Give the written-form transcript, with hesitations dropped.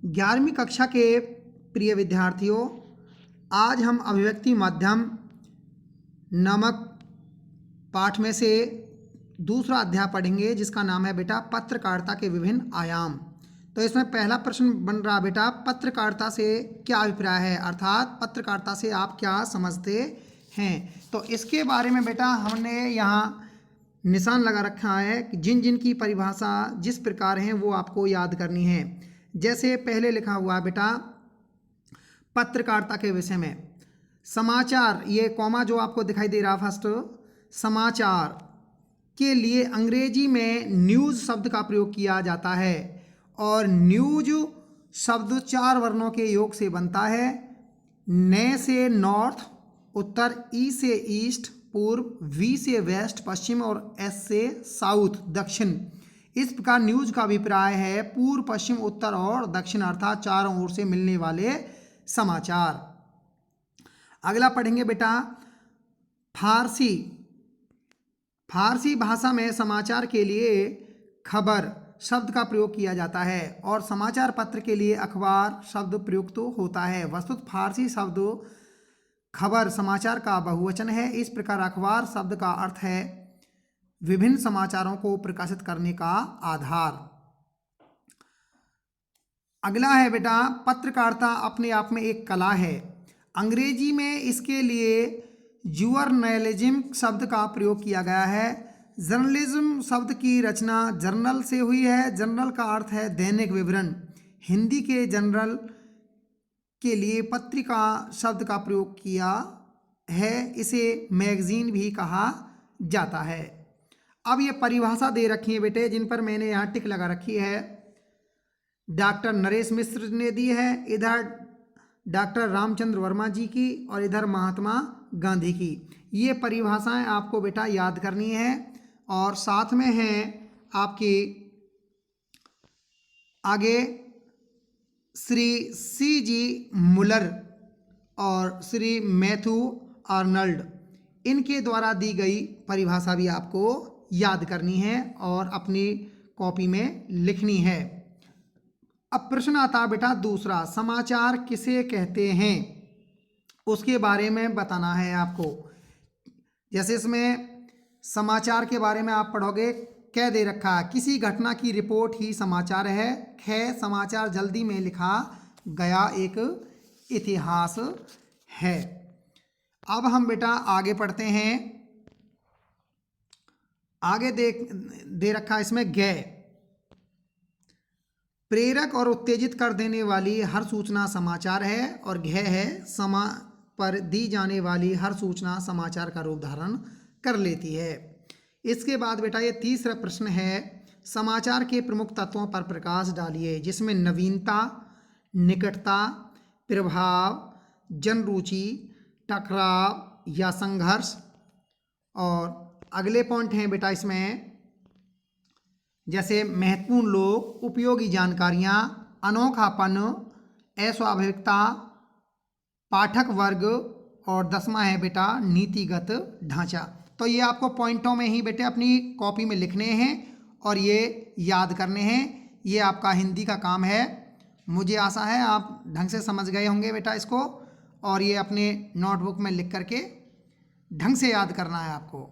11वीं कक्षा के प्रिय विद्यार्थियों, आज हम अभिव्यक्ति माध्यम नामक पाठ में से दूसरा अध्याय पढ़ेंगे, जिसका नाम है बेटा पत्रकारिता के विभिन्न आयाम। तो इसमें पहला प्रश्न बन रहा बेटा, पत्रकारिता से क्या अभिप्राय है, अर्थात पत्रकारिता से आप क्या समझते हैं। तो इसके बारे में बेटा हमने यहाँ निशान लगा रखा है कि जिन जिन की परिभाषा जिस प्रकार हैं वो आपको याद करनी है। जैसे पहले लिखा हुआ है बेटा पत्रकारिता के विषय में समाचार, ये कॉमा जो आपको दिखाई दे रहा फर्स्ट, समाचार के लिए अंग्रेजी में न्यूज़ शब्द का प्रयोग किया जाता है और न्यूज शब्द 4 वर्णों के योग से बनता है। न से नॉर्थ, उत्तर, ई से ईस्ट, पूर्व, वी से वेस्ट पश्चिम और एस से साउथ दक्षिण। इस प्रकार न्यूज का अभिप्राय है पूर्व, पश्चिम, उत्तर और दक्षिण अर्थात चारों ओर से मिलने वाले समाचार। अगला पढ़ेंगे बेटा फारसी। फारसी भाषा में समाचार के लिए खबर शब्द का प्रयोग किया जाता है और समाचार पत्र के लिए अखबार शब्द प्रयुक्त होता है। वस्तुतः फारसी शब्द खबर समाचार का बहुवचन है। इस प्रकार अखबार शब्द का अर्थ है विभिन्न समाचारों को प्रकाशित करने का आधार। अगला है बेटा पत्रकारिता अपने आप में एक कला है। अंग्रेजी में इसके लिए जर्नलिज्म शब्द का प्रयोग किया गया है। जर्नलिज्म शब्द की रचना जर्नल से हुई है। जर्नल का अर्थ है दैनिक विवरण। हिंदी के जर्नल के लिए पत्रिका शब्द का प्रयोग किया है। इसे मैगजीन भी कहा जाता है। अब ये परिभाषा दे रखी है बेटे, जिन पर मैंने यहाँ टिक लगा रखी है। डॉक्टर नरेश मिश्र ने दी है, इधर डॉक्टर रामचंद्र वर्मा जी की और इधर महात्मा गांधी की। ये परिभाषाएं आपको बेटा याद करनी है और साथ में है आपकी आगे श्री सी जी मुलर और श्री मैथ्यू आर्नल्ड, इनके द्वारा दी गई परिभाषा भी आपको याद करनी है और अपनी कॉपी में लिखनी है। अब प्रश्न आता है बेटा दूसरा, समाचार किसे कहते हैं उसके बारे में बताना है आपको। जैसे इसमें समाचार के बारे में आप पढ़ोगे, कह दे रखा है किसी घटना की रिपोर्ट ही समाचार है। समाचार जल्दी में लिखा गया एक इतिहास है। अब हम बेटा आगे पढ़ते हैं। आगे दे रखा है इसमें प्रेरक और उत्तेजित कर देने वाली हर सूचना समाचार है और है समा पर दी जाने वाली हर सूचना समाचार का रूप धारण कर लेती है। इसके बाद बेटा ये तीसरा प्रश्न है, समाचार के प्रमुख तत्वों पर प्रकाश डालिए, जिसमें नवीनता, निकटता, प्रभाव, जनरुचि, टकराव या संघर्ष। और अगले पॉइंट हैं बेटा इसमें जैसे महत्वपूर्ण लोग, उपयोगी जानकारियाँ, अनोखापन, अस्वाभाविकता, पाठक वर्ग और 10वां है बेटा नीतिगत ढांचा। तो ये आपको पॉइंटों में ही बेटे अपनी कॉपी में लिखने हैं और ये याद करने हैं। ये आपका हिंदी का काम है। मुझे आशा है आप ढंग से समझ गए होंगे बेटा इसको, और ये अपने नोटबुक में लिख करके ढंग से याद करना है आपको।